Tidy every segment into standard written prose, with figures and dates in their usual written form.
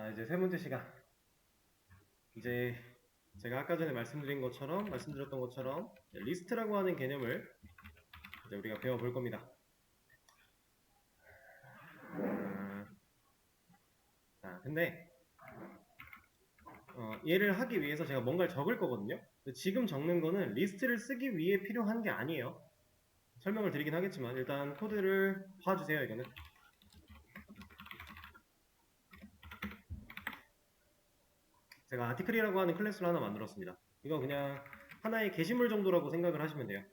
자, 이제 세 번째 시간. 이제 제가 아까 전에 말씀드렸던 것처럼 리스트라고 하는 개념을 이제 우리가 배워볼 겁니다. 자, 근데 얘를 하기 위해서 제가 뭔가를 적을 거거든요. 지금 적는 거는 리스트를 쓰기 위해 필요한 게 아니에요. 설명을 드리긴 하겠지만 일단 코드를 봐주세요. 이거는 제가 아티클이라고 하는 클래스를 하나 만들었습니다. 이거 그냥 하나의 게시물 정도라고 생각을 하시면 돼요.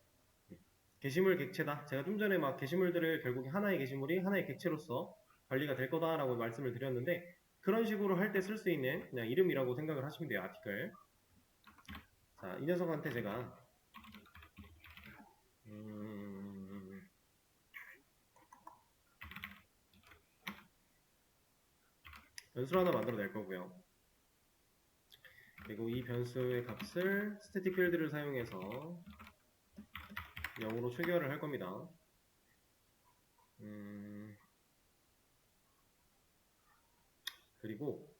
게시물 객체다. 제가 좀 전에 막 게시물들을 결국 하나의 게시물이 하나의 객체로서 관리가 될 거다라고 말씀을 드렸는데, 그런 식으로 할 때 쓸 수 있는 그냥 이름이라고 생각을 하시면 돼요. 아티클. 자, 이 녀석한테 제가 변수를 하나 만들어 낼 거고요. 그리고 이 변수의 값을 스태틱 필드를 사용해서 0으로 초기화를 할 겁니다. 그리고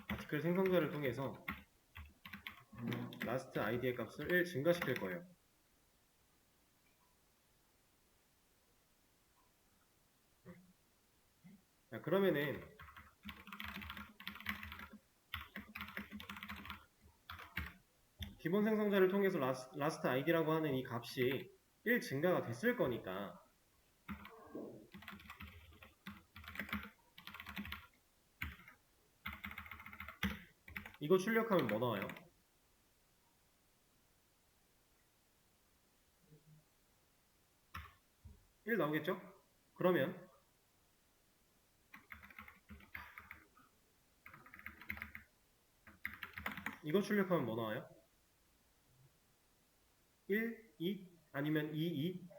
아티클 생성자를 통해서 last id의 값을 1 증가시킬 거예요. 자, 그러면은 기본 생성자를 통해서 last id라고 하는 이 값이 1 증가가 됐을 거니까 이거 출력하면 뭐 나와요? 1 나오겠죠? 그러면 이거 출력하면 뭐 나와요? 1, 2, 아니면 2, 2?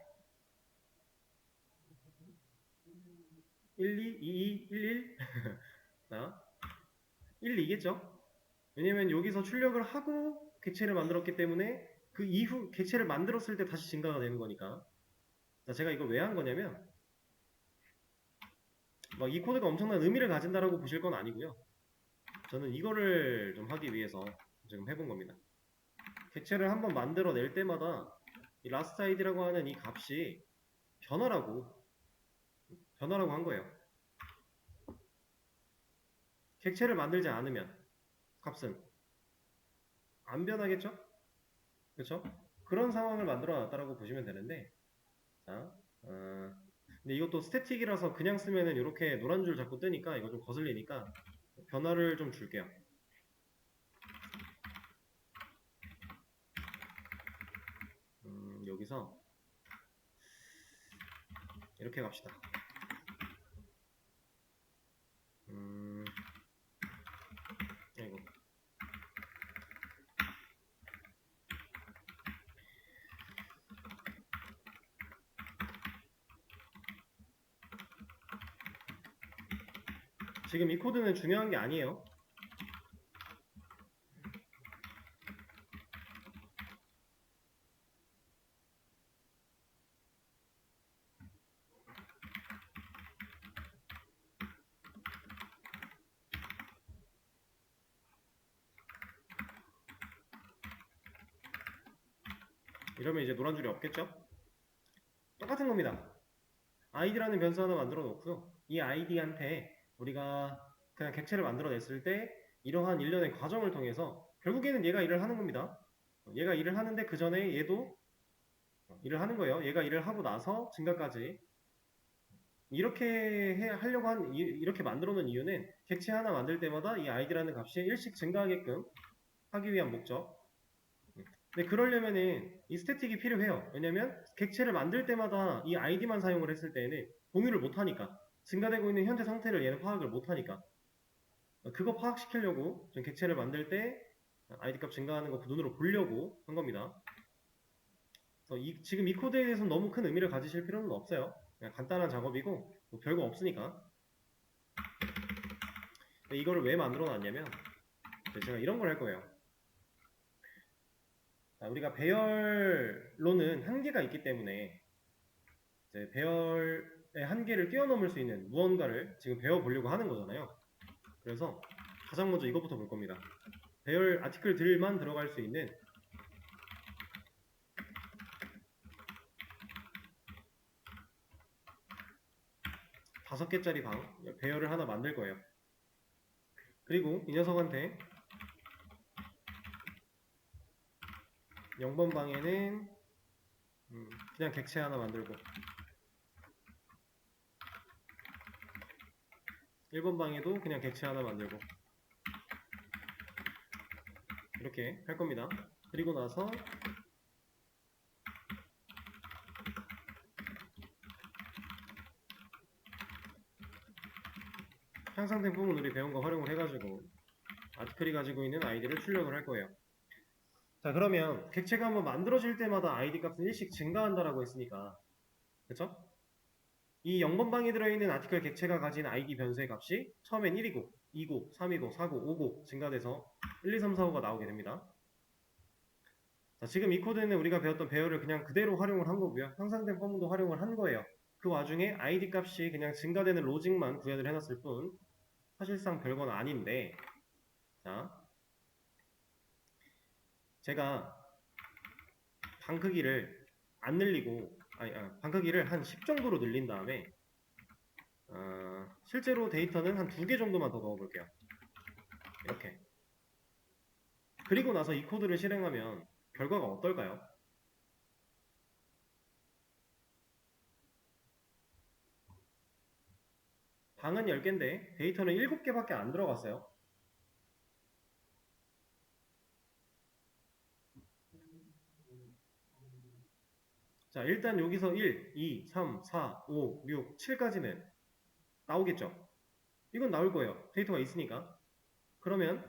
1, 2, 2, 2, 1, 1? 자, 1, 2겠죠? 왜냐면 여기서 출력을 하고 객체를 만들었기 때문에 그 이후 객체를 만들었을 때 다시 증가가 되는 거니까. 자, 제가 이걸 왜 한 거냐면 막 이 코드가 엄청난 의미를 가진다라고 보실 건 아니고요. 저는 이거를 좀 하기 위해서 지금 해본 겁니다. 객체를 한번 만들어 낼 때마다 이 last id라고 하는 이 값이 변화라고 한 거예요. 객체를 만들지 않으면 값은 안 변하겠죠? 그렇죠? 그런 상황을 만들어 놨다라고 보시면 되는데, 자, 근데 이것도 스태틱이라서 그냥 쓰면은 이렇게 노란 줄 자꾸 뜨니까 이거 좀 거슬리니까 변화를 좀 줄게요. 여기서 이렇게 갑시다. 아이고. 지금 이 코드는 중요한 게 아니에요. 이러면 이제 노란 줄이 없겠죠? 똑같은 겁니다. id라는 변수 하나 만들어 놓고요. 이 id한테 우리가 그냥 객체를 만들어 냈을 때 이러한 일련의 과정을 통해서 결국에는 얘가 일을 하는 겁니다. 얘가 일을 하는데 그 전에 얘도 일을 하는 거예요. 얘가 일을 하고 나서 증가까지 이렇게 이렇게 만들어 놓은 이유는 객체 하나 만들 때마다 이 id라는 값이 1씩 증가하게끔 하기 위한 목적. 근데 그러려면은 이 스태틱이 필요해요. 왜냐면 객체를 만들 때마다 이 id만 사용을 했을 때에는 공유를 못하니까, 증가되고 있는 현재 상태를 얘는 파악을 못하니까, 그거 파악시키려고 좀 객체를 만들 때 id 값 증가하는 거 눈으로 보려고 한 겁니다. 지금 이 코드에 대해서는 너무 큰 의미를 가지실 필요는 없어요. 그냥 간단한 작업이고 뭐 별거 없으니까. 이거를 왜 만들어 놨냐면 제가 이런 걸 할 거예요. 우리가 배열로는 한계가 있기 때문에 이제 배열에 한계를 뛰어넘을 수 있는 무언가를 지금 배워보려고 하는 거잖아요. 그래서 가장 먼저 이것부터 볼 겁니다. 배열 아티클들만 들어갈 수 있는 5개짜리 방 배열을 하나 만들 거예요. 그리고 이 녀석한테 0번 방에는 그냥 객체 하나 만들고 1번 방에도 그냥 객체 하나 만들고 이렇게 할 겁니다. 그리고 나서 향상된 부분 우리 배운 거 활용을 해가지고 아티클이 가지고 있는 아이디를 출력을 할 거예요. 자, 그러면 객체가 한번 만들어질 때마다 아이디 값은 1씩 증가한다라고 했으니까, 그쵸? 이 0번 방에 들어있는 아티클 객체가 가진 아이디 변수의 값이 처음엔 1이고 2고 3이고 4고 5고 증가돼서 1, 2, 3, 4, 5가 나오게 됩니다. 자, 지금 이 코드는 우리가 배웠던 배열을 그냥 그대로 활용을 한 거고요. 향상된 펌도 활용을 한 거예요. 그 와중에 아이디 값이 그냥 증가되는 로직만 구현을 해놨을 뿐 사실상 별건 아닌데, 자, 제가 방 크기를 안 늘리고 방 크기를 한 10 정도로 늘린 다음에 실제로 데이터는 한 2개 정도만 더 넣어볼게요. 이렇게. 그리고 나서 이 코드를 실행하면 결과가 어떨까요? 방은 10개인데 데이터는 7개밖에 안 들어갔어요. 자, 일단 여기서 1, 2, 3, 4, 5, 6, 7까지는 나오겠죠? 이건 나올 거예요. 데이터가 있으니까. 그러면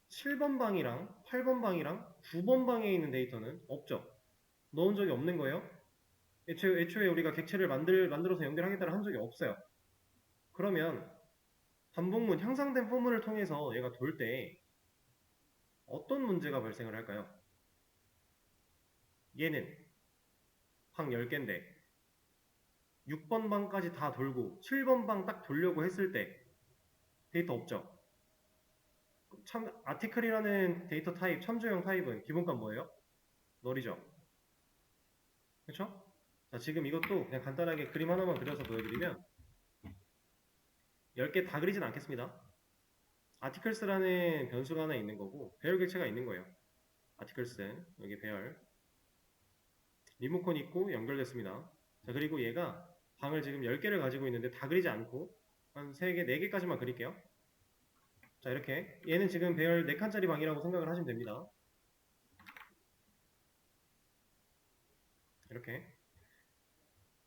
7번 방이랑 8번 방이랑 9번 방에 있는 데이터는 없죠. 넣은 적이 없는 거예요. 애초에 우리가 객체를 만들어서 연결하겠다를 한 적이 없어요. 그러면 반복문 향상된 포문을 통해서 얘가 돌 때 어떤 문제가 발생을 할까요? 얘는 방 10개인데 6번 방까지 다 돌고 7번 방 딱 돌려고 했을 때 데이터 없죠? 참 아티클이라는 데이터 타입, 참조형 타입은 기본값 뭐예요? 널이죠. 그쵸? 자, 지금 이것도 그냥 간단하게 그림 하나만 그려서 보여드리면 10개 다 그리진 않겠습니다. 아티클스라는 변수가 하나 있는 거고 배열 객체가 있는 거예요. 아티클스 여기 배열 리모컨 있고 연결됐습니다. 자, 그리고 얘가 방을 지금 10개를 가지고 있는데 다 그리지 않고 한 3개, 4개까지만 그릴게요. 자, 이렇게 얘는 지금 배열 4칸짜리 방이라고 생각을 하시면 됩니다. 이렇게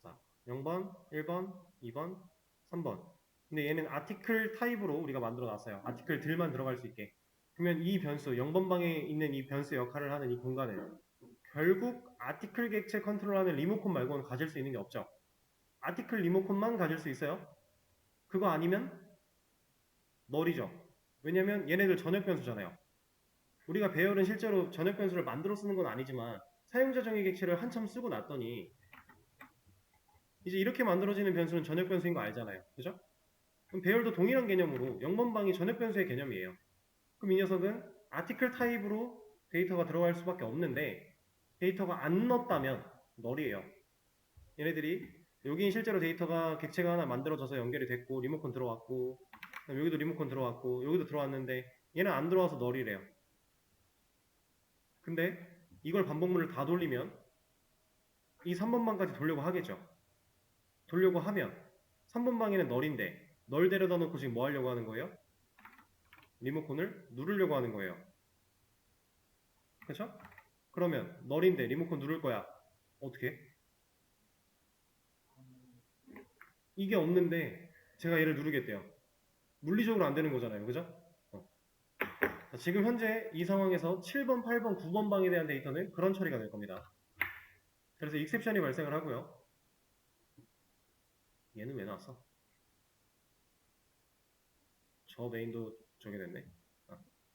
자, 0번, 1번, 2번, 3번. 근데 얘는 아티클 타입으로 우리가 만들어 놨어요. 아티클들만 들어갈 수 있게. 그러면 이 변수, 0번 방에 있는 이 변수 역할을 하는 이 공간은 결국 아티클 객체 컨트롤하는 리모컨 말고는 가질 수 있는 게 없죠. 아티클 리모컨만 가질 수 있어요. 그거 아니면 널이죠. 왜냐면 얘네들 전역 변수잖아요. 우리가 배열은 실제로 전역 변수를 만들어 쓰는 건 아니지만 사용자 정의 객체를 한참 쓰고 났더니 이제 이렇게 만들어지는 변수는 전역 변수인 거 알잖아요. 그죠? 그럼 배열도 동일한 개념으로 0번방이 전역 변수의 개념이에요. 그럼 이 녀석은 아티클 타입으로 데이터가 들어갈 수밖에 없는데 데이터가 안 넣었다면 널이에요. 얘네들이 여기 실제로 데이터가 객체가 하나 만들어져서 연결이 됐고 리모컨 들어왔고 여기도 리모컨 들어왔고 여기도 들어왔는데 얘는 안 들어와서 널이래요. 근데 이걸 반복문을 다 돌리면 이 3번방까지 돌려고 하겠죠. 돌려고 하면 3번방에는 널인데 널 데려다 놓고 지금 뭐 하려고 하는 거예요? 리모컨을 누르려고 하는 거예요. 그렇죠? 그러면 널인데 리모컨 누를 거야. 어떻게? 이게 없는데 제가 얘를 누르겠대요. 물리적으로 안 되는 거잖아요. 그죠? 자, 지금 현재 이 상황에서 7번, 8번, 9번 방에 대한 데이터는 그런 처리가 될 겁니다. 그래서 익셉션이 발생을 하고요. 얘는 왜 나왔어? 저 메인도 저게 됐네.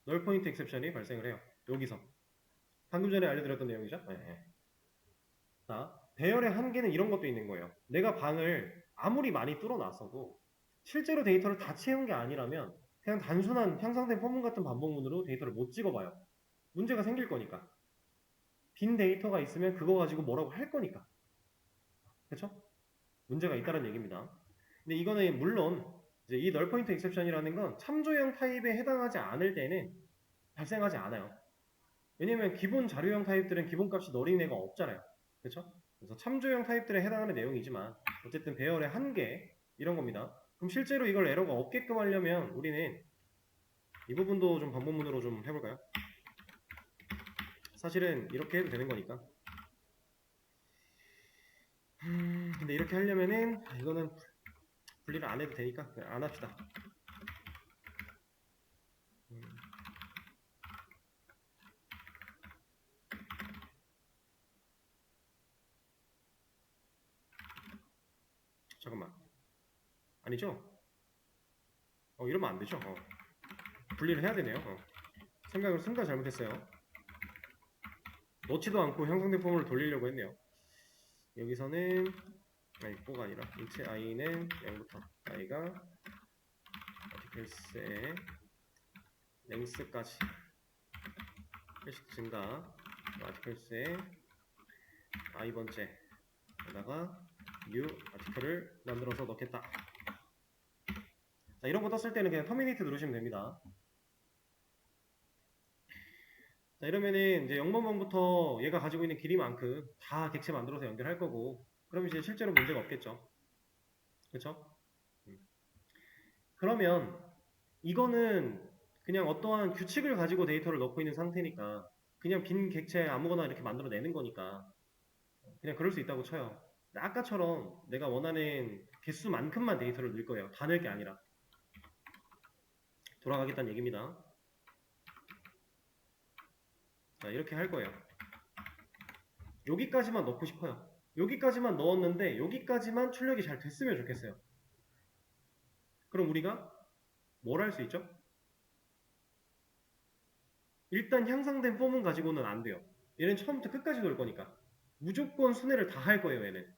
널 포인트 익셉션이 발생을 해요. 여기서. 방금 전에 알려드렸던 내용이죠? 네. 자, 배열의 한계는 이런 것도 있는 거예요. 내가 방을 아무리 많이 뚫어놨어도 실제로 데이터를 다 채운 게 아니라면 그냥 단순한 향상된 포문 같은 반복문으로 데이터를 못 찍어봐요. 문제가 생길 거니까. 빈 데이터가 있으면 그거 가지고 뭐라고 할 거니까. 그쵸? 문제가 있다는 얘기입니다. 근데 이거는 물론 이제 이 널포인트 익셉션이라는 건 참조형 타입에 해당하지 않을 때는 발생하지 않아요. 왜냐면 기본 자료형 타입들은 기본값이 널인 애가 없잖아요. 그쵸? 그래서 참조형 타입들에 해당하는 내용이지만 어쨌든 배열의 한계 이런 겁니다. 그럼 실제로 이걸 에러가 없게끔 하려면 우리는 이 부분도 좀 반복문으로 좀 해볼까요? 사실은 이렇게 해도 되는 거니까. 근데 이렇게 하려면은 이거는 분리를 안 해도 되니까 그냥 안 합시다. 잠깐만. 아니죠? 이러면 안 되죠. 분리를 해야 되네요. 생각을 순간 잘못했어요. 넣지도 않고 형성된 폼을 돌리려고 했네요. 여기서는 아니, 뭐가 아니라 인체 i는 0부터 i가 articles의 length까지 1씩 증가 articles의 i번째에다가 new article을 만들어서 넣겠다. 자, 이런 거 떴을 때는 그냥 terminate 누르시면 됩니다. 자, 이러면은 이제 0번번부터 얘가 가지고 있는 길이만큼 다 객체 만들어서 연결할 거고, 그럼 이제 실제로 문제가 없겠죠. 그쵸? 그러면 이거는 그냥 어떠한 규칙을 가지고 데이터를 넣고 있는 상태니까 그냥 빈 객체 아무거나 이렇게 만들어내는 거니까 그냥 그럴 수 있다고 쳐요. 아까처럼 내가 원하는 개수만큼만 데이터를 넣을 거예요. 다 넣을 게 아니라. 돌아가겠다는 얘기입니다. 자, 이렇게 할 거예요. 여기까지만 넣고 싶어요. 여기까지만 넣었는데 여기까지만 출력이 잘 됐으면 좋겠어요. 그럼 우리가 뭘 할 수 있죠? 일단 향상된 폼은 가지고는 안 돼요. 얘는 처음부터 끝까지 돌 거니까. 무조건 순회를 다 할 거예요, 얘는.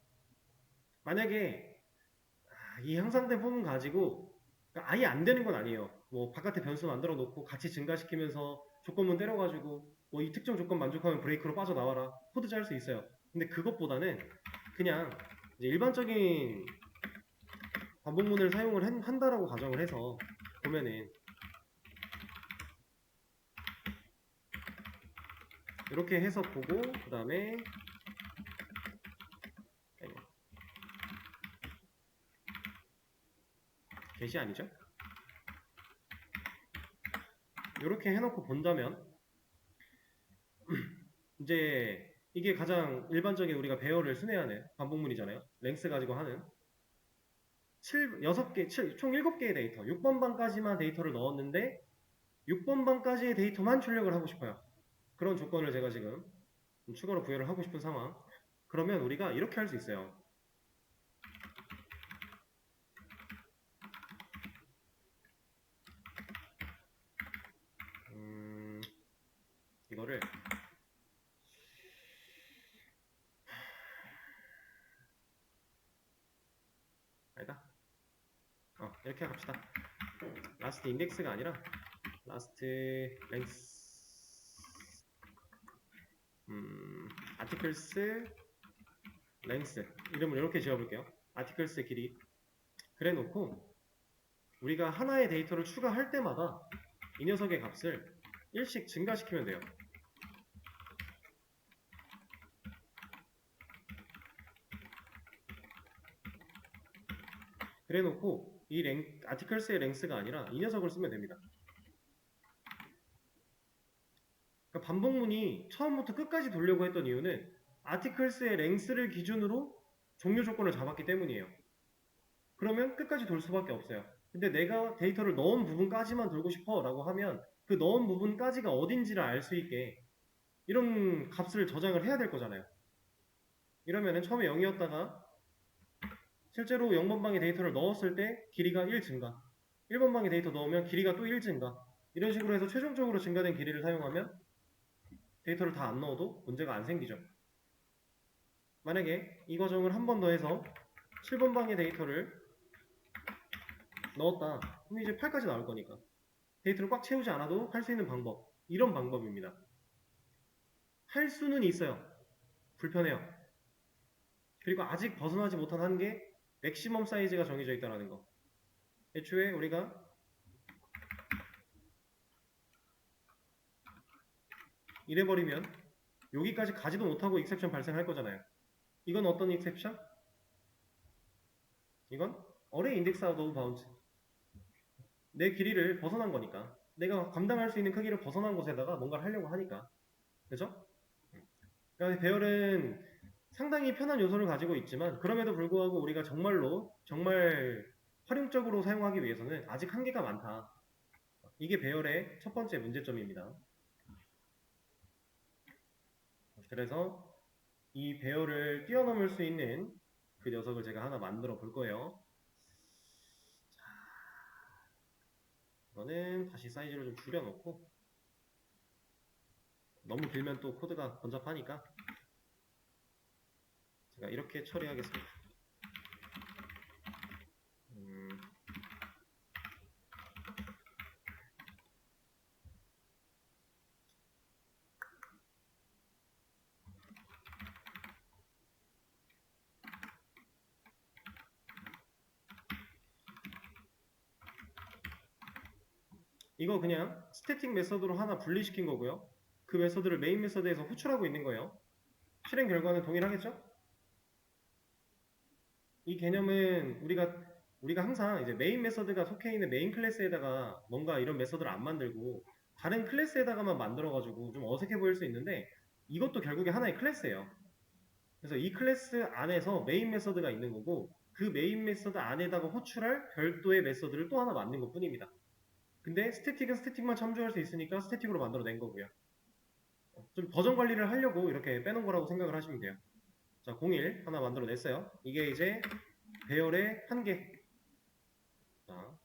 만약에 이 향상된 폼은 가지고 그러니까 아예 안 되는 건 아니에요. 뭐 바깥에 변수 만들어 놓고 같이 증가시키면서 조건문 때려가지고 뭐 이 특정 조건 만족하면 브레이크로 빠져나와라. 코드 짤 수 있어요. 근데 그것보다는 그냥 이제 일반적인 반복문을 사용을 한다라고 가정을 해서 보면은 이렇게 해서 보고 그 다음에 게시 아니죠? 이렇게 해놓고 본다면 이제 이게 가장 일반적인 우리가 배열을 순회하는 반복문이잖아요. 랭스 가지고 하는 6개, 총 7개의 데이터, 6번 방까지만 데이터를 넣었는데 6번 방까지의 데이터만 출력을 하고 싶어요. 그런 조건을 제가 지금 추가로 부여를 하고 싶은 상황. 그러면 우리가 이렇게 할 수 있어요. 이거를 아니다. 이렇게 갑시다. 라스트 인덱스가 아니라 라스트 랭스 articles length 이름을 이렇게 지어볼게요. articles 길이 그래 놓고 우리가 하나의 데이터를 추가할 때마다 이 녀석의 값을 1씩 증가시키면 돼요. 그래 놓고 이 articles의 length가 아니라 이 녀석을 쓰면 됩니다. 그러니까 반복문이 처음부터 끝까지 돌려고 했던 이유는 articles의 length를 기준으로 종료 조건을 잡았기 때문이에요. 그러면 끝까지 돌 수밖에 없어요. 근데 내가 데이터를 넣은 부분까지만 돌고 싶어 라고 하면 그 넣은 부분까지가 어딘지를 알 수 있게 이런 값을 저장을 해야 될 거잖아요. 이러면은 처음에 0이었다가 실제로 0번 방에 데이터를 넣었을 때 길이가 1 증가 1번 방에 데이터 넣으면 길이가 또 1 증가 이런 식으로 해서 최종적으로 증가된 길이를 사용하면 데이터를 다 안 넣어도 문제가 안 생기죠. 만약에 이 과정을 한 번 더 해서 7번 방의 데이터를 넣었다. 그럼 이제 8까지 나올 거니까. 데이터를 꽉 채우지 않아도 할 수 있는 방법. 이런 방법입니다. 할 수는 있어요. 불편해요. 그리고 아직 벗어나지 못한 한계, 맥시멈 사이즈가 정해져 있다는 거. 애초에 우리가 이래버리면 여기까지 가지도 못하고 익셉션 발생할 거잖아요. 이건 어떤 익셉션? 이건 어레이 인덱스 아웃 오브 바운드. 내 길이를 벗어난 거니까. 내가 감당할 수 있는 크기를 벗어난 곳에다가 뭔가를 하려고 하니까. 그죠? 그러니까 배열은 상당히 편한 요소를 가지고 있지만 그럼에도 불구하고 우리가 정말 활용적으로 사용하기 위해서는 아직 한계가 많다. 이게 배열의 첫 번째 문제점입니다. 그래서 이 배열을 뛰어넘을 수 있는 그 녀석을 제가 하나 만들어 볼 거예요. 자, 이거는 다시 사이즈를 좀 줄여놓고 너무 길면 또 코드가 번잡하니까 제가 이렇게 처리하겠습니다. 이거 그냥 스태틱 메서드로 하나 분리시킨 거고요. 그 메서드를 메인 메서드에서 호출하고 있는 거예요. 실행 결과는 동일하겠죠? 이 개념은 우리가 항상 이제 메인 메서드가 속해 있는 메인 클래스에다가 뭔가 이런 메서드를 안 만들고 다른 클래스에다가만 만들어가지고 좀 어색해 보일 수 있는데 이것도 결국에 하나의 클래스예요. 그래서 이 클래스 안에서 메인 메서드가 있는 거고 그 메인 메서드 안에다가 호출할 별도의 메서드를 또 하나 만든 것 뿐입니다. 근데 스태틱은 스태틱만 참조할 수 있으니까 스태틱으로 만들어낸 거고요. 좀 버전 관리를 하려고 이렇게 빼놓은 거라고 생각을 하시면 돼요. 자, 01 하나 만들어냈어요. 이게 이제 배열의 한계. 자,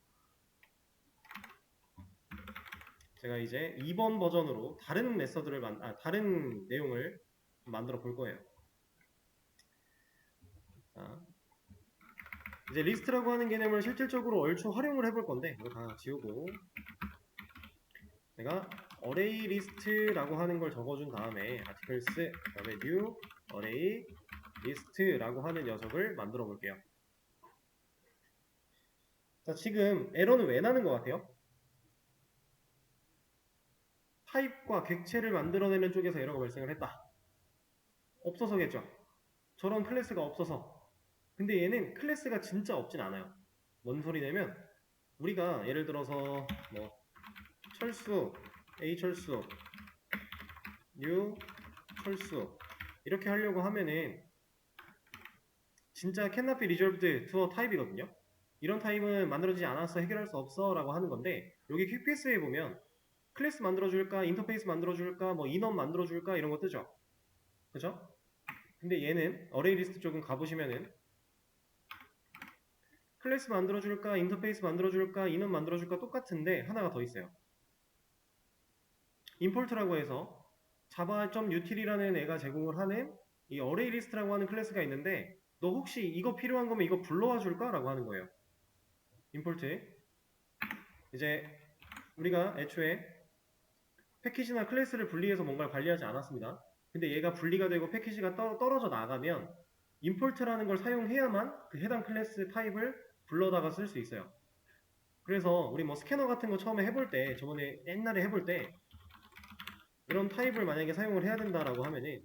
제가 이제 2번 버전으로 다른 메서드를 다른 내용을 만들어 볼 거예요. 자, 이제 리스트라고 하는 개념을 실질적으로 얼추 활용을 해볼 건데 이거 다 지우고 내가 array list라고 하는 걸 적어준 다음에 articles 그다음에 new array list라고 하는 녀석을 만들어 볼게요. 자, 지금 에러는 왜 나는 것 같아요? 타입과 객체를 만들어내는 쪽에서 에러가 발생을 했다. 없어서겠죠. 저런 클래스가 없어서. 근데 얘는 클래스가 진짜 없진 않아요. 뭔 소리냐면 우리가 예를 들어서 뭐 철수, A 철수, new 철수 이렇게 하려고 하면은 진짜 cannot be resolved to a 타입이거든요. 이런 타입은 만들어지지 않았어, 해결할 수 없어 라고 하는 건데 여기 퀵피스에 보면 클래스 만들어줄까, 인터페이스 만들어줄까, 뭐 인원 만들어줄까 이런 거 뜨죠. 그죠? 근데 얘는 어레이 리스트 쪽은 가보시면은 클래스 만들어줄까, 인터페이스 만들어줄까, 인원 만들어줄까 똑같은데 하나가 더 있어요. 임포트라고 해서 java.util이라는 애가 제공을 하는 이 어레이 리스트라고 하는 클래스가 있는데 너 혹시 이거 필요한 거면 이거 불러와 줄까? 라고 하는 거예요. 임포트 이제 우리가 애초에 패키지나 클래스를 분리해서 뭔가를 관리하지 않았습니다. 근데 얘가 분리가 되고 패키지가 떨어져 나가면 임포트라는 걸 사용해야만 그 해당 클래스 타입을 불러다가 쓸 수 있어요. 그래서 우리 뭐 스캐너 같은 거 처음에 해볼 때 저번에 옛날에 해볼 때 이런 타입을 만약에 사용을 해야 된다라고 하면은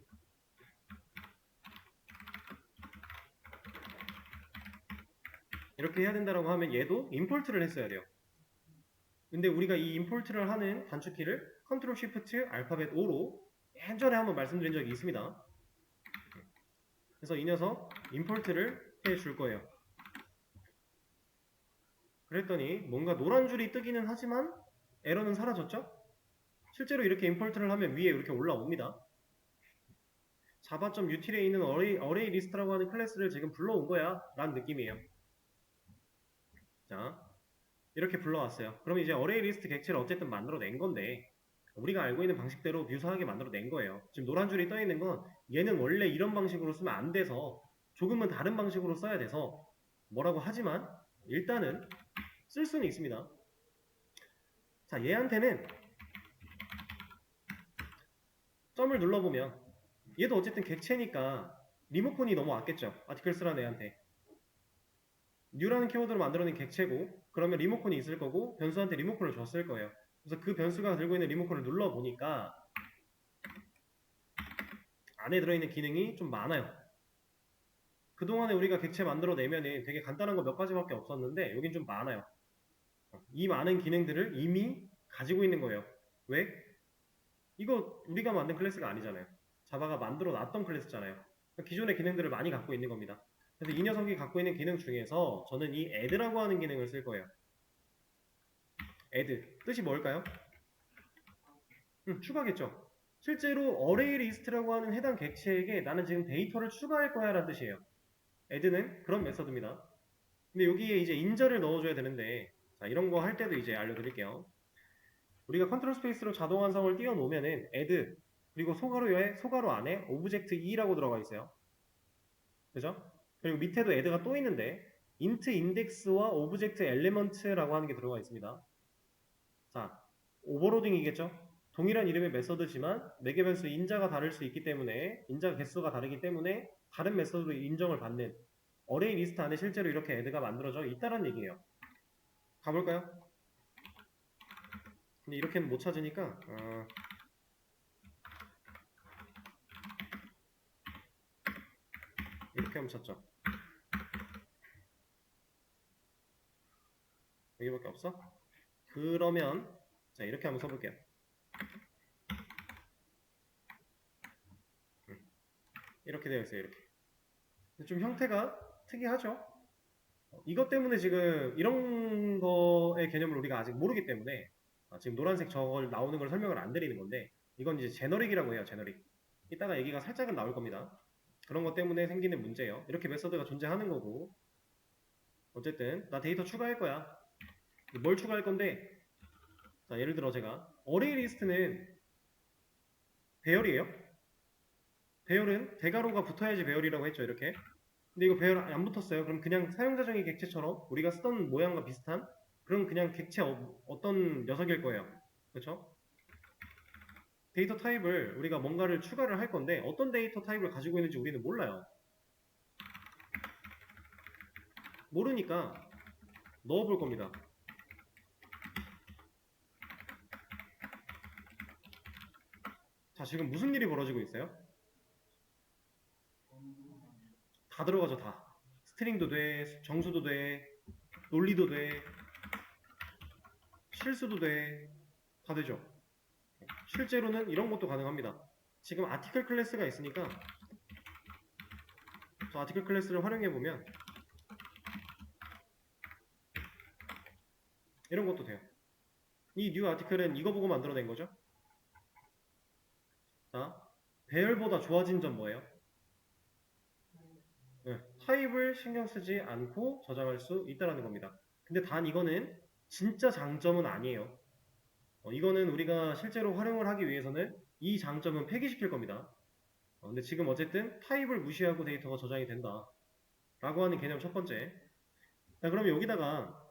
이렇게 해야 된다라고 하면 얘도 임포트를 했어야 돼요. 근데 우리가 이 임포트를 하는 단축키를 컨트롤 쉬프트 알파벳 5로 예전에 한번 말씀드린 적이 있습니다. 그래서 이 녀석 임포트를 해줄 거예요. 그랬더니 뭔가 노란 줄이 뜨기는 하지만 에러는 사라졌죠? 실제로 이렇게 임포트를 하면 위에 이렇게 올라옵니다. java.util에 있는 array list라고 하는 클래스를 지금 불러온 거야 라는 느낌이에요. 자, 이렇게 불러왔어요. 그럼 이제 array list 객체를 어쨌든 만들어낸 건데 우리가 알고 있는 방식대로 유사하게 만들어낸 거예요. 지금 노란 줄이 떠있는 건 얘는 원래 이런 방식으로 쓰면 안 돼서 조금은 다른 방식으로 써야 돼서 뭐라고 하지만 일단은 쓸 수는 있습니다. 자, 얘한테는 점을 눌러보면 얘도 어쨌든 객체니까 리모컨이 넘어왔겠죠. 아티클스라는 애한테. 뉴라는 키워드로 만들어낸 객체고 그러면 리모컨이 있을 거고 변수한테 리모컨을 줬을 거예요. 그래서 그 변수가 들고 있는 리모컨을 눌러보니까 안에 들어있는 기능이 좀 많아요. 그동안에 우리가 객체 만들어내면 되게 간단한 거 몇 가지밖에 없었는데 여긴 좀 많아요. 이 많은 기능들을 이미 가지고 있는 거예요. 왜? 이거 우리가 만든 클래스가 아니잖아요. 자바가 만들어 놨던 클래스잖아요. 그러니까 기존의 기능들을 많이 갖고 있는 겁니다. 그래서 이 녀석이 갖고 있는 기능 중에서 저는 이 add라고 하는 기능을 쓸 거예요. add 뜻이 뭘까요? 추가겠죠. 실제로 array list라고 하는 해당 객체에게 나는 지금 데이터를 추가할 거야 라는 뜻이에요. add는 그런 메서드입니다. 근데 여기에 이제 인자를 넣어줘야 되는데 자, 이런 거 할 때도 이제 알려드릴게요. 우리가 컨트롤 스페이스로 자동 완성을 띄워놓으면은 add 그리고 소가로 안에 오브젝트 2라고 들어가 있어요. 그죠? 그리고 밑에도 add가 또 있는데 int index와 오브젝트 element라고 하는 게 들어가 있습니다. 자, 오버로딩이겠죠? 동일한 이름의 메서드지만 매개 변수 인자가 다를 수 있기 때문에 인자 개수가 다르기 때문에 다른 메서드로 인정을 받는 어레이 리스트 안에 실제로 이렇게 add가 만들어져 있다는 얘기예요. 가볼까요? 근데 이렇게는 못 찾으니까 이렇게 하면 찾죠. 여기밖에 없어? 그러면 자 이렇게 한번 써볼게요. 이렇게 되어 있어요. 이렇게. 좀 형태가 특이하죠? 이것 때문에 지금 이런 거의 개념을 우리가 아직 모르기 때문에 지금 노란색 저걸 나오는 걸 설명을 안 드리는 건데 이건 이제 제너릭이라고 해요. 제너릭. 이따가 얘기가 살짝은 나올 겁니다. 그런 것 때문에 생기는 문제예요. 이렇게 메서드가 존재하는 거고 어쨌든 나 데이터 추가할 거야. 뭘 추가할 건데 자 예를 들어 제가 어레이 리스트는 배열이에요. 배열은 대괄호가 붙어야지 배열이라고 했죠. 이렇게. 근데 이거 배열 안 붙었어요. 그럼 그냥 사용자 정의 객체처럼 우리가 쓰던 모양과 비슷한 그런 그냥 객체 어떤 녀석일 거예요. 그렇죠? 데이터 타입을 우리가 뭔가를 추가를 할 건데 어떤 데이터 타입을 가지고 있는지 우리는 몰라요. 모르니까 넣어볼 겁니다. 자, 지금 무슨 일이 벌어지고 있어요? 다 들어가죠, 다. 스트링도 돼, 정수도 돼, 논리도 돼, 실수도 돼, 다 되죠. 실제로는 이런 것도 가능합니다. 지금 아티클 클래스가 있으니까 저 아티클 클래스를 활용해보면 이런 것도 돼요. 이 뉴 아티클은 이거 보고 만들어낸 거죠. 자, 배열보다 좋아진 점 뭐예요? 네, 타입을 신경 쓰지 않고 저장할 수 있다는 겁니다. 근데 단 이거는 진짜 장점은 아니에요. 이거는 우리가 실제로 활용을 하기 위해서는 이 장점은 폐기시킬 겁니다. 근데 지금 어쨌든 타입을 무시하고 데이터가 저장이 된다. 라고 하는 개념 첫 번째. 자, 그러면 여기다가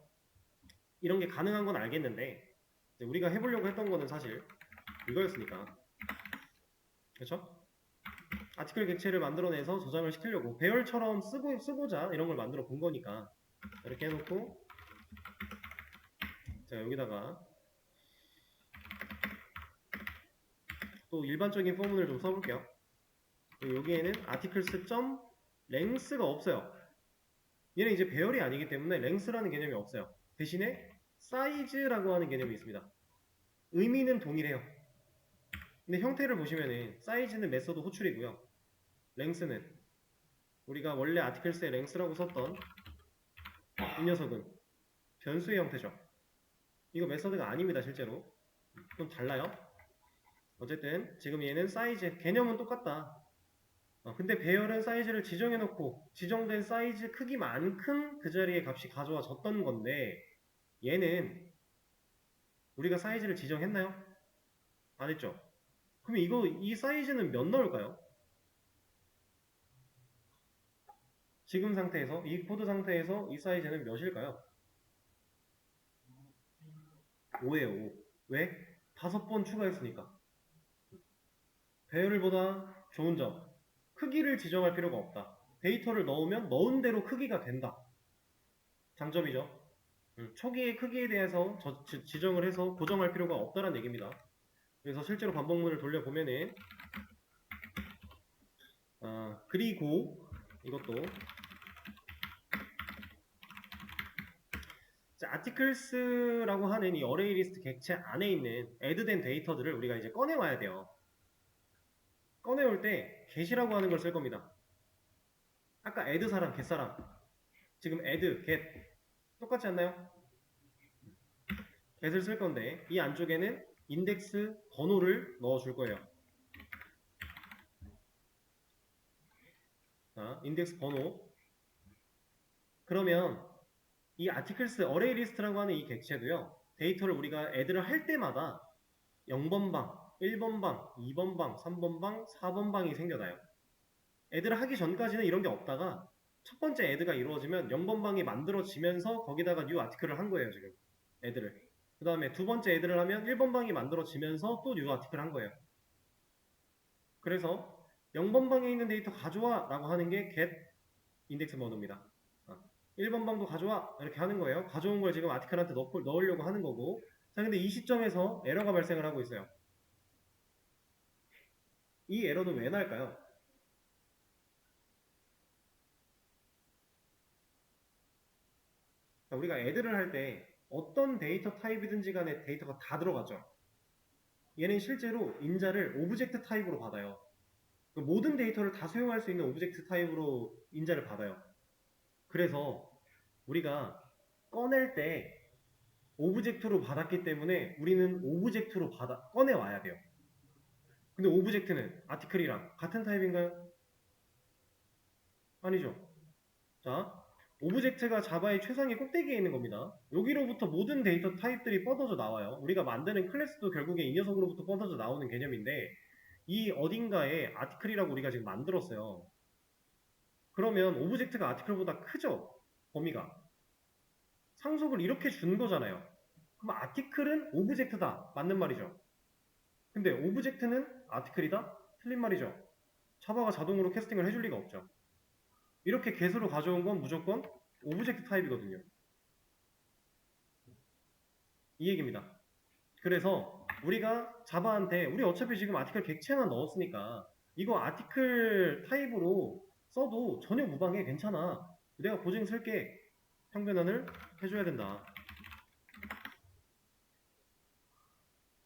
이런 게 가능한 건 알겠는데 우리가 해보려고 했던 거는 사실 이거였으니까. 그렇죠? 아티클 객체를 만들어내서 저장을 시키려고 배열처럼 쓰고자 이런 걸 만들어 본 거니까 이렇게 해놓고 자 여기다가 또 일반적인 포문을 좀 써볼게요. 여기에는 articles.length가 없어요. 얘는 이제 배열이 아니기 때문에 length라는 개념이 없어요. 대신에 size라고 하는 개념이 있습니다. 의미는 동일해요. 근데 형태를 보시면은 size는 메서드 호출이고요. length는 우리가 원래 articles의 length라고 썼던 이 녀석은 변수의 형태죠. 이거 메서드가 아닙니다. 실제로 좀 달라요. 어쨌든 지금 얘는 사이즈 개념은 똑같다. 근데 배열은 사이즈를 지정해놓고 지정된 사이즈 크기만큼 그 자리에 값이 가져와졌던 건데 얘는 우리가 사이즈를 지정했나요? 안 했죠? 그럼 이 사이즈는 몇 넣을까요? 지금 상태에서 이 코드 상태에서 이 사이즈는 몇일까요? 5예요. 5. 왜? 5번 추가했으니까. 배열보다 좋은 점. 크기를 지정할 필요가 없다. 데이터를 넣으면 넣은 대로 크기가 된다. 장점이죠. 초기의 크기에 대해서 지정을 해서 고정할 필요가 없다는 얘기입니다. 그래서 실제로 반복문을 돌려보면은 그리고 이것도 articles라고 하는 이 어레이 리스트 객체 안에 있는 애드된 데이터들을 우리가 이제 꺼내와야 돼요. 꺼내올 때 get이라고 하는 걸 쓸 겁니다. 아까 add 사람, get 사람, 지금 add, get 똑같지 않나요? get을 쓸 건데 이 안쪽에는 인덱스 번호를 넣어줄 거예요. 자, 인덱스 번호. 그러면 이 articles array list라고 하는 이 객체도요. 데이터를 우리가 add를 할 때마다 0번 방, 1번 방, 2번 방, 3번 방, 4번 방이 생겨나요. add를 하기 전까지는 이런 게 없다가 첫 번째 add가 이루어지면 0번 방이 만들어지면서 거기다가 new article을 한 거예요, 지금. add를. 그 다음에 두 번째 add를 하면 1번 방이 만들어지면서 또 new article 한 거예요. 그래서 0번 방에 있는 데이터 가져와 라고 하는 게 get 인덱스 번호입니다. 1번 방도 가져와 이렇게 하는 거예요. 가져온 걸 지금 아티클한테 넣으려고 하는 거고. 자, 근데 이 시점에서 에러가 발생을 하고 있어요. 이 에러는 왜 날까요? 자, 우리가 애드를 할 때 어떤 데이터 타입이든지 간에 데이터가 다 들어가죠. 얘는 실제로 인자를 오브젝트 타입으로 받아요. 모든 데이터를 다 수용할 수 있는 오브젝트 타입으로 인자를 받아요. 그래서 우리가 꺼낼 때 오브젝트로 받았기 때문에 우리는 오브젝트로 꺼내와야 돼요. 근데 오브젝트는 아티클이랑 같은 타입인가요? 아니죠. 자, 오브젝트가 자바의 최상의 꼭대기에 있는 겁니다. 여기로부터 모든 데이터 타입들이 뻗어져 나와요. 우리가 만드는 클래스도 결국에 이 녀석으로부터 뻗어져 나오는 개념인데 이 어딘가에 아티클이라고 우리가 지금 만들었어요. 그러면 오브젝트가 아티클보다 크죠? 범위가. 상속을 이렇게 준 거잖아요. 그럼 아티클은 오브젝트다. 맞는 말이죠. 근데 오브젝트는 아티클이다? 틀린 말이죠. 자바가 자동으로 캐스팅을 해줄 리가 없죠. 이렇게 개수로 가져온 건 무조건 오브젝트 타입이거든요. 이 얘기입니다. 그래서 우리가 자바한테 우리 어차피 지금 아티클 객체만 넣었으니까 이거 아티클 타입으로 써도 전혀 무방해. 괜찮아. 내가 고증 쓸게. 평변환을 해줘야 된다.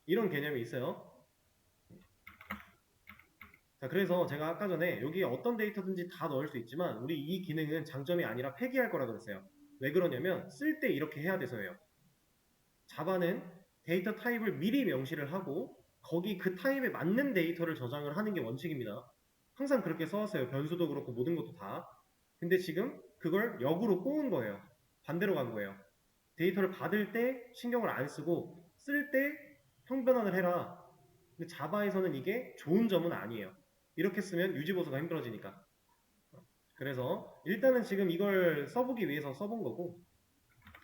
이런 개념이 있어요. 자, 그래서 제가 아까 전에 여기에 어떤 데이터든지 다 넣을 수 있지만 우리 이 기능은 장점이 아니라 폐기할 거라 그랬어요. 왜 그러냐면 쓸 때 이렇게 해야 돼서예요. 자바는 데이터 타입을 미리 명시를 하고 거기 그 타입에 맞는 데이터를 저장을 하는 게 원칙입니다. 항상 그렇게 써왔어요. 변수도 그렇고 모든 것도 다. 근데 지금 그걸 역으로 꼬은 거예요. 반대로 간 거예요. 데이터를 받을 때 신경을 안 쓰고 쓸 때 평변환을 해라. 근데 자바에서는 이게 좋은 점은 아니에요. 이렇게 쓰면 유지보수가 힘들어지니까. 그래서 일단은 지금 이걸 써보기 위해서 써본 거고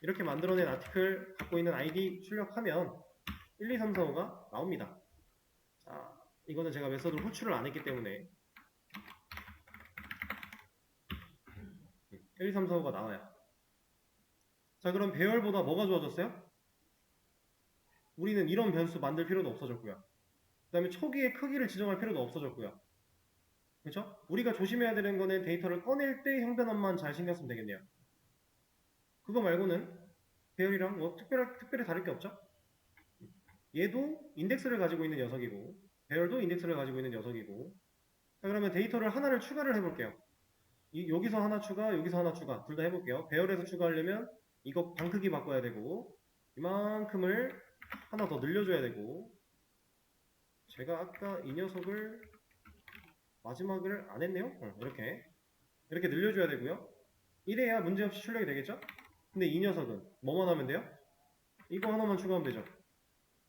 이렇게 만들어낸 아티클 갖고 있는 아이디 출력하면 1, 2, 3, 4, 5가 나옵니다. 자, 이거는 제가 메서드 호출을 안 했기 때문에 1, 2, 3, 4, 5가 나와요. 자, 그럼 배열보다 뭐가 좋아졌어요? 우리는 이런 변수 만들 필요도 없어졌고요. 그 다음에 초기의 크기를 지정할 필요도 없어졌고요. 그렇죠? 우리가 조심해야 되는 거는 데이터를 꺼낼 때 형변환만 잘 신경 쓰면 되겠네요. 그거 말고는 배열이랑 뭐 특별히 다를 게 없죠? 얘도 인덱스를 가지고 있는 녀석이고 배열도 인덱스를 가지고 있는 녀석이고. 자, 그러면 데이터를 하나를 추가를 해볼게요. 여기서 하나 추가, 여기서 하나 추가 둘 다 해볼게요. 배열에서 추가하려면 이거 방 크기 바꿔야 되고 이만큼을 하나 더 늘려줘야 되고 제가 아까 이 녀석을 마지막을 안 했네요. 이렇게 늘려줘야 되고요. 이래야 문제없이 출력이 되겠죠? 근데 이 녀석은 뭐만 하면 돼요? 이거 하나만 추가하면 되죠.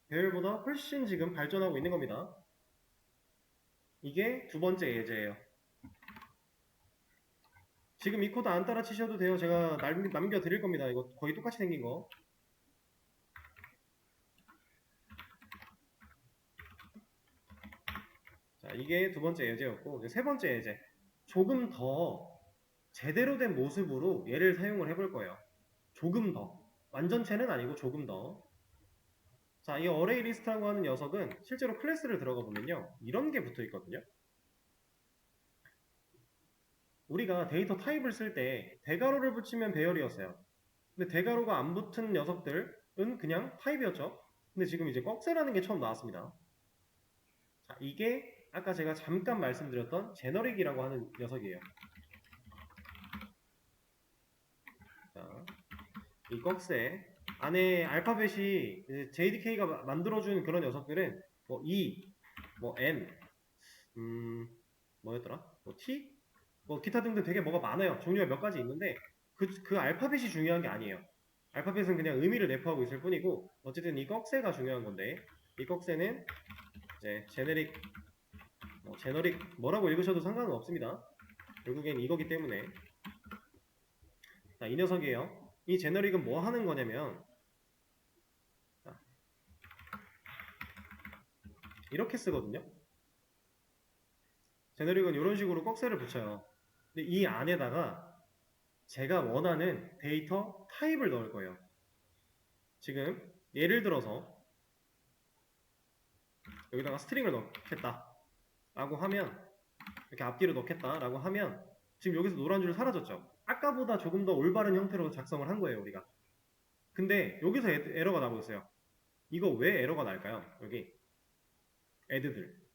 배열보다 훨씬 지금 발전하고 있는 겁니다. 이게 두 번째 예제예요. 지금 이 코드 안 따라 치셔도 돼요. 제가 남겨드릴 겁니다. 이거 거의 똑같이 생긴 거. 자, 이게 두 번째 예제였고, 이제 세 번째 예제. 조금 더 제대로 된 모습으로 얘를 사용을 해볼 거예요. 조금 더. 완전체는 아니고 조금 더. 자, 이 어레이 리스트라고 하는 녀석은 실제로 클래스를 들어가 보면요. 이런 게 붙어 있거든요. 우리가 데이터 타입을 쓸 때 대괄호를 붙이면 배열이었어요. 근데 대괄호가 안 붙은 녀석들은 그냥 타입이었죠. 근데 지금 이제 꺽쇠라는 게 처음 나왔습니다. 자, 이게 아까 제가 잠깐 말씀드렸던 제너릭이라고 하는 녀석이에요. 자, 이 꺽쇠 안에 알파벳이 JDK가 만들어준 그런 녀석들은 뭐 E, 뭐 N, 뭐였더라? 뭐 T? 뭐 기타 등등 되게 뭐가 많아요. 종류가 몇 가지 있는데 그 알파벳이 중요한 게 아니에요. 알파벳은 그냥 의미를 내포하고 있을 뿐이고 어쨌든 이 꺽쇠가 중요한 건데 이 꺽쇠는 이제 제너릭 뭐라고 읽으셔도 상관은 없습니다. 결국엔 이거기 때문에 자, 이 녀석이에요. 이 제너릭은 뭐 하는 거냐면 자, 이렇게 쓰거든요. 제너릭은 이런 식으로 꺽쇠를 붙여요. 근데 이 안에다가 제가 원하는 데이터 타입을 넣을 거예요. 지금 예를 들어서 여기다가 스트링을 넣겠다 라고 하면 이렇게 앞뒤로 넣겠다 라고 하면 지금 여기서 노란 줄 사라졌죠. 아까보다 조금 더 올바른 형태로 작성을 한 거예요 우리가. 근데 여기서 에러가 나고 있어요. 이거 왜 에러가 날까요? 여기 애드들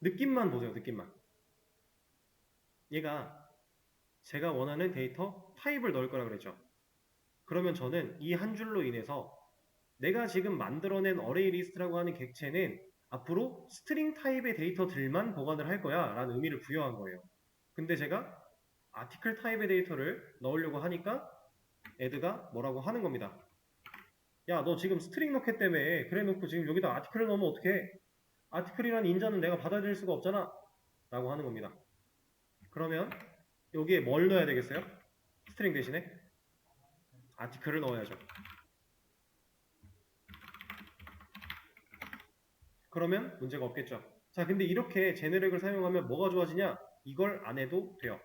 느낌만 보세요. 느낌만. 얘가 제가 원하는 데이터 타입을 넣을 거라 그랬죠. 그러면 저는 이 한 줄로 인해서 내가 지금 만들어낸 어레이 리스트라고 하는 객체는 앞으로 스트링 타입의 데이터들만 보관을 할 거야 라는 의미를 부여한 거예요. 근데 제가 아티클 타입의 데이터를 넣으려고 하니까 애드가 뭐라고 하는 겁니다. 야, 너 지금 스트링 넣겠다며. 그래 놓고 지금 여기다 아티클을 넣으면 어떡해? 아티클이라는 인자는 내가 받아들일 수가 없잖아. 라고 하는 겁니다. 그러면 여기에 뭘 넣어야 되겠어요? 스트링 대신에 아티클을 넣어야죠. 그러면 문제가 없겠죠. 자, 근데 이렇게 제네릭을 사용하면 뭐가 좋아지냐? 이걸 안 해도 돼요.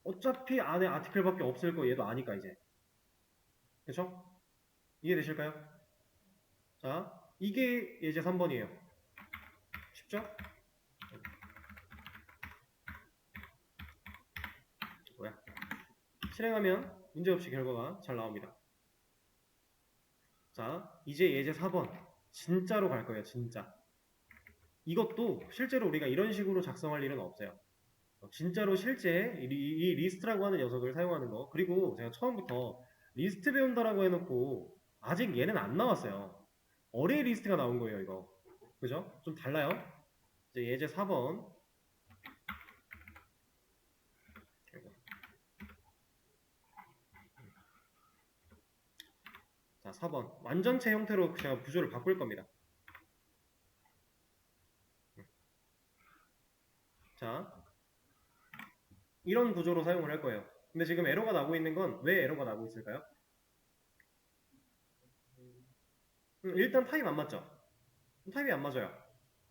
어차피 안에 아티클밖에 없을 거 얘도 아니까 이제. 그쵸? 이해되실까요? 자, 이게 예제 3번이에요. 쉽죠? 뭐야? 실행하면 문제없이 결과가 잘 나옵니다. 자, 이제 예제 4번. 진짜로 갈 거예요, 진짜. 이것도 실제로 우리가 이런 식으로 작성할 일은 없어요. 진짜로 실제 이 리스트라고 하는 녀석을 사용하는 거. 그리고 제가 처음부터 리스트 배운다라고 해놓고 아직 얘는 안 나왔어요. 어레이 리스트가 나온 거예요, 이거. 그죠? 좀 달라요. 이제 예제 4번. 자, 4번. 완전체 형태로 제가 구조를 바꿀 겁니다. 자, 이런 구조로 사용을 할 거예요. 근데 지금 에러가 나고 있는 건 왜 에러가 나고 있을까요? 일단 타입 안 맞죠? 타입이 안 맞아요.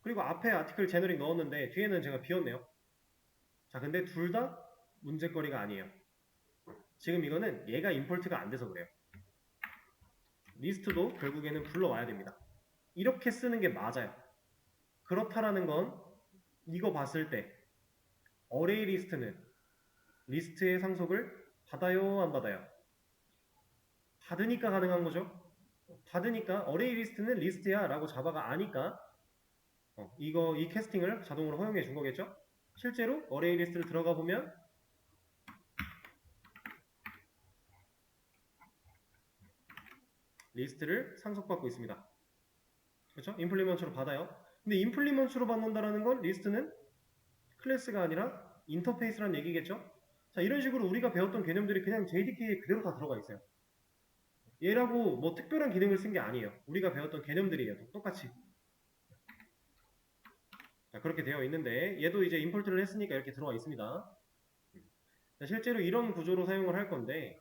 그리고 앞에 아티클 제너릭 넣었는데 뒤에는 제가 비웠네요. 자, 근데 둘 다 문제거리가 아니에요. 지금 이거는 얘가 임포트가 안 돼서 그래요. 리스트도 결국에는 불러와야 됩니다. 이렇게 쓰는 게 맞아요. 그렇다라는 건 이거 봤을 때 어레이 리스트는 리스트의 상속을 받아요, 안 받아요? 받으니까 가능한 거죠. 받으니까 어레이 리스트는 리스트야 라고 자바가 아니까 이 캐스팅을 자동으로 허용해 준 거겠죠. 실제로 어레이 리스트를 들어가 보면 리스트를 상속받고 있습니다. 그렇죠? 임플리먼트로 받아요. 근데 임플리먼트로 받는다라는 건 리스트는 클래스가 아니라 인터페이스란 얘기겠죠? 자, 이런 식으로 우리가 배웠던 개념들이 그냥 JDK에 그대로 다 들어가 있어요. 얘라고 뭐 특별한 기능을 쓴 게 아니에요. 우리가 배웠던 개념들이에요. 똑같이. 자, 그렇게 되어 있는데 얘도 이제 임포트를 했으니까 이렇게 들어와 있습니다. 실제로 이런 구조로 사용을 할 건데,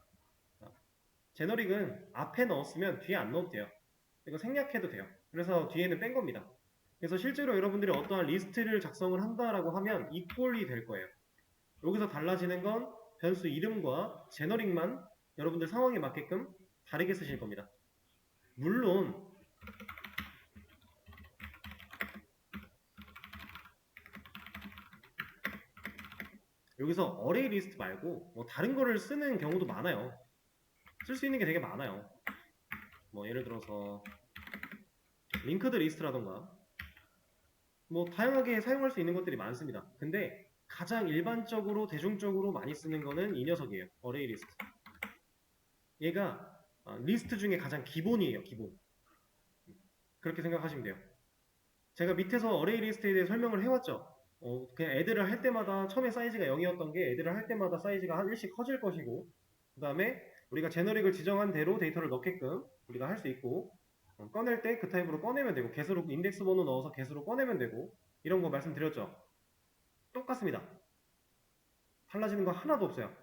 제너릭은 앞에 넣었으면 뒤에 안 넣어도 돼요. 이거 생략해도 돼요. 그래서 뒤에는 뺀 겁니다. 그래서 실제로 여러분들이 어떠한 리스트를 작성을 한다라고 하면 이 꼴이 될 거예요. 여기서 달라지는 건 변수 이름과 제너릭만 여러분들 상황에 맞게끔 다르게 쓰실 겁니다. 물론 여기서 어레이 리스트 말고 뭐 다른 거를 쓰는 경우도 많아요. 쓸 수 있는 게 되게 많아요. 뭐 예를 들어서 링크드 리스트라던가 뭐 다양하게 사용할 수 있는 것들이 많습니다. 근데 가장 일반적으로 대중적으로 많이 쓰는 거는 이 녀석이에요. 어레이 리스트. 얘가 리스트 중에 가장 기본이에요. 기본. 그렇게 생각하시면 돼요. 제가 밑에서 어레이 리스트에 대해 설명을 해왔죠. 그냥 애들을 할 때마다 처음에 사이즈가 0이었던 게 애들을 할 때마다 사이즈가 한 1씩 커질 것이고 그 다음에 우리가 제너릭을 지정한 대로 데이터를 넣게끔 우리가 할 수 있고 꺼낼 때 그 타입으로 꺼내면 되고 개수로 인덱스 번호 넣어서 개수로 꺼내면 되고 이런 거 말씀드렸죠. 똑같습니다. 달라지는 거 하나도 없어요.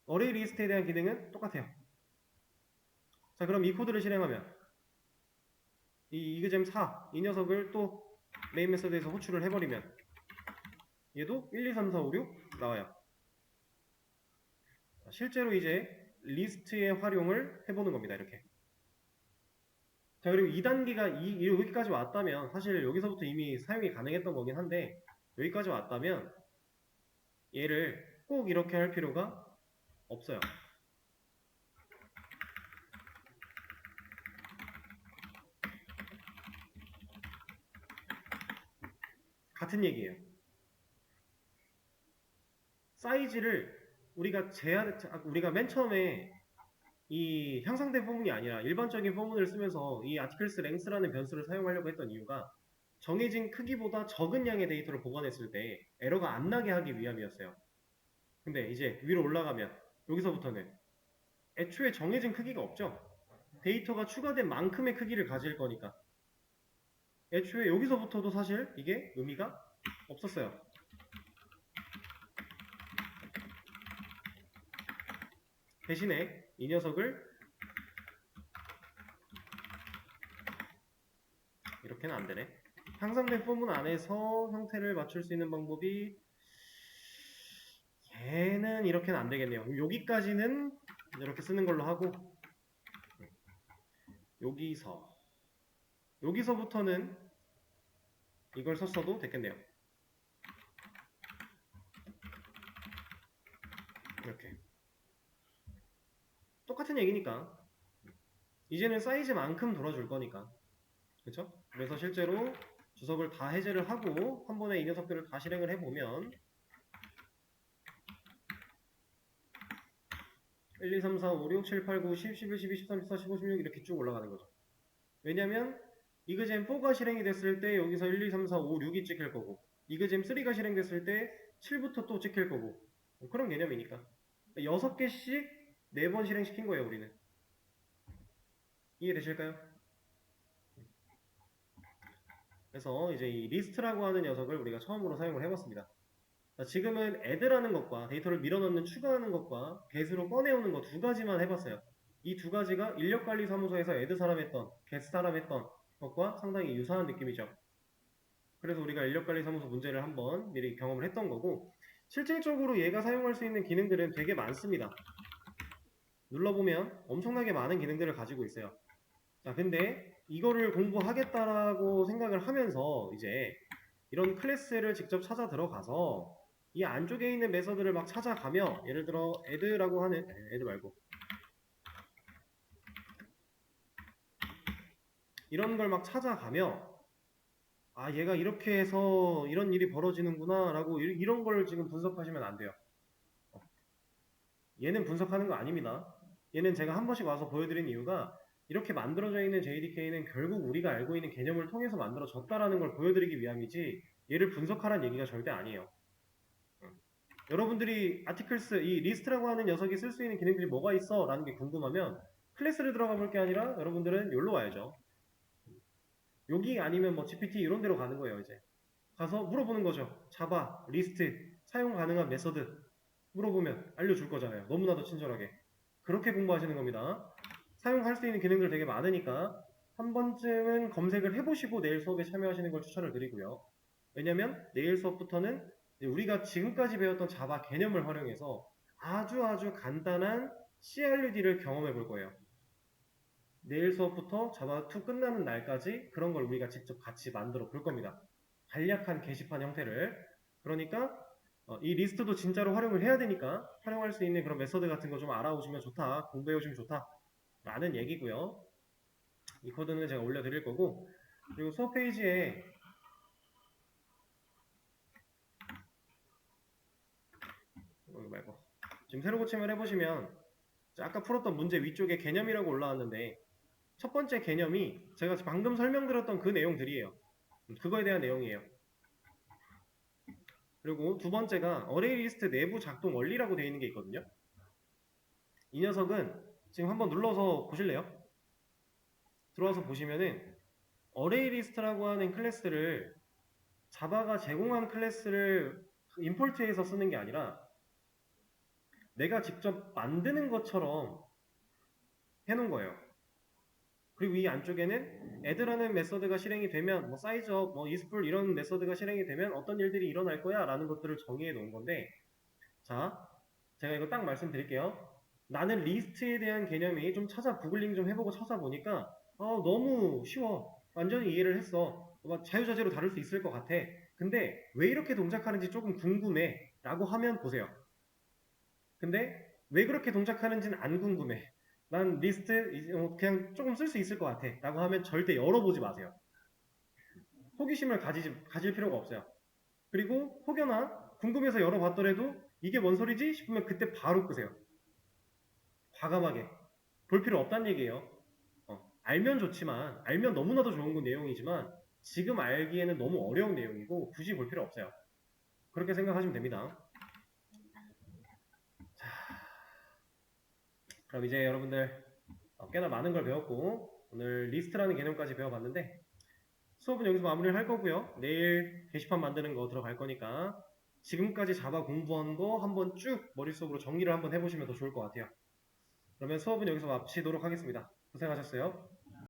어레이 리스트에 대한 기능은 똑같아요. 자, 그럼 이 코드를 실행하면 이 이그잼 4 이 녀석을 또 메인 메서드에서 호출을 해버리면 얘도 1, 2, 3, 4, 5, 6 나와요. 실제로 이제 리스트의 활용을 해보는 겁니다. 이렇게. 자, 그리고 2단계가 여기까지 왔다면 사실 여기서부터 이미 사용이 가능했던 거긴 한데 여기까지 왔다면 얘를 꼭 이렇게 할 필요가 없어요. 같은 얘기예요. 사이즈를 우리가 맨 처음에 이 향상된 포문이 아니라 일반적인 포문을 쓰면서 이 articles length라는 변수를 사용하려고 했던 이유가 정해진 크기보다 적은 양의 데이터를 보관했을 때 에러가 안 나게 하기 위함이었어요. 근데 이제 위로 올라가면 여기서부터는 애초에 정해진 크기가 없죠. 데이터가 추가된 만큼의 크기를 가질 거니까 애초에 여기서부터도 사실 이게 의미가 없었어요. 대신에 이 녀석을 이렇게는 안 되네. 향상된 포문 안에서 형태를 맞출 수 있는 방법이 얘는 이렇게는 안 되겠네요. 여기까지는 이렇게 쓰는 걸로 하고 여기서부터는 이걸 썼어도 됐겠네요. 이렇게 똑같은 얘기니까 이제는 사이즈만큼 돌아줄 거니까 그쵸? 그래서 실제로 주석을 다 해제를 하고 한 번에 이 녀석들을 다 실행을 해보면 1, 2, 3, 4, 5, 6, 7, 8, 9, 10, 11, 12, 13, 14, 15, 16 이렇게 쭉 올라가는 거죠. 왜냐면 이그잼 4가 실행이 됐을 때 여기서 1, 2, 3, 4, 5, 6이 찍힐 거고 이그잼 3가 실행됐을 때 7부터 또 찍힐 거고 그런 개념이니까 6개씩 4번 실행시킨 거예요 우리는. 이해되실까요? 그래서 이제 이 리스트라고 하는 녀석을 우리가 처음으로 사용을 해봤습니다. 지금은 add라는 것과 데이터를 밀어넣는 추가하는 것과 get으로 꺼내오는 것 두 가지만 해봤어요. 이 두 가지가 인력관리사무소에서 add 사람 했던 get 사람 했던 것과 상당히 유사한 느낌이죠. 그래서 우리가 인력관리사무소 문제를 한번 미리 경험을 했던 거고 실질적으로 얘가 사용할 수 있는 기능들은 되게 많습니다. 눌러보면 엄청나게 많은 기능들을 가지고 있어요. 자, 근데 이거를 공부하겠다라고 생각을 하면서 이제 이런 클래스를 직접 찾아 들어가서 이 안쪽에 있는 메서드를 막 찾아가며 예를 들어 add라고 하는 add 말고 이런 걸 막 찾아가며 아 얘가 이렇게 해서 이런 일이 벌어지는구나 라고 이런 걸 지금 분석하시면 안 돼요. 얘는 분석하는 거 아닙니다. 얘는 제가 한 번씩 와서 보여드린 이유가 이렇게 만들어져 있는 JDK는 결국 우리가 알고 있는 개념을 통해서 만들어졌다라는 걸 보여드리기 위함이지 얘를 분석하라는 얘기가 절대 아니에요. 여러분들이 아티클스 이 리스트라고 하는 녀석이 쓸 수 있는 기능들이 뭐가 있어 라는 게 궁금하면 클래스를 들어가 볼 게 아니라 여러분들은 여기로 와야죠. 여기 아니면 뭐 GPT 이런 데로 가는 거예요. 이제 가서 물어보는 거죠. 자바 리스트 사용 가능한 메서드 물어보면 알려줄 거잖아요. 너무나도 친절하게. 그렇게 공부하시는 겁니다. 사용할 수 있는 기능들 되게 많으니까 한 번쯤은 검색을 해보시고 내일 수업에 참여하시는 걸 추천을 드리고요. 왜냐면 내일 수업부터는 우리가 지금까지 배웠던 자바 개념을 활용해서 아주 간단한 CRUD를 경험해 볼 거예요. 내일 수업부터 자바2 끝나는 날까지 그런 걸 우리가 직접 같이 만들어 볼 겁니다. 간략한 게시판 형태를. 그러니까 이 리스트도 진짜로 활용을 해야 되니까 활용할 수 있는 그런 메서드 같은 거 좀 알아오시면 좋다, 공부해 오시면 좋다 라는 얘기고요. 이 코드는 제가 올려드릴 거고, 그리고 수업 페이지에 이거 말고 지금 새로 고침을 해보시면 아까 풀었던 문제 위쪽에 개념이라고 올라왔는데 첫 번째 개념이 제가 방금 설명드렸던 그 내용들이에요. 그거에 대한 내용이에요. 그리고 두 번째가 어레이 리스트 내부 작동 원리라고 되어 있는 게 있거든요. 이 녀석은 지금 한번 눌러서 보실래요? 들어와서 보시면은 어레이 리스트라고 하는 클래스를 자바가 제공한 클래스를 임포트해서 쓰는 게 아니라 내가 직접 만드는 것처럼 해놓은 거예요. 그리고 이 안쪽에는 add라는 메서드가 실행이 되면 size업, isFull 이런 메서드가 실행이 되면 어떤 일들이 일어날 거야 라는 것들을 정의해 놓은 건데, 자, 제가 이거 딱 말씀드릴게요. 나는 리스트에 대한 개념이 좀 구글링 좀 해보고 찾아보니까 너무 쉬워. 완전히 이해를 했어. 자유자재로 다룰 수 있을 것 같아. 근데 왜 이렇게 동작하는지 조금 궁금해 라고 하면 보세요. 근데 왜 그렇게 동작하는지는 안 궁금해. 난 리스트 그냥 조금 쓸 수 있을 것 같아 라고 하면 절대 열어보지 마세요. 호기심을 가질 필요가 없어요. 그리고 혹여나 궁금해서 열어봤더라도 이게 뭔 소리지 싶으면 그때 바로 끄세요. 과감하게. 볼 필요 없다는 얘기예요. 알면 좋지만, 알면 너무나도 좋은 내용이지만 지금 알기에는 너무 어려운 내용이고 굳이 볼 필요 없어요. 그렇게 생각하시면 됩니다. 자, 그럼 이제 여러분들 꽤나 많은 걸 배웠고 오늘 리스트라는 개념까지 배워봤는데 수업은 여기서 마무리를 할 거고요. 내일 게시판 만드는 거 들어갈 거니까 지금까지 자바 공부한 거 한번 쭉 머릿속으로 정리를 한번 해보시면 더 좋을 것 같아요. 그러면 수업은 여기서 마치도록 하겠습니다. 고생하셨어요.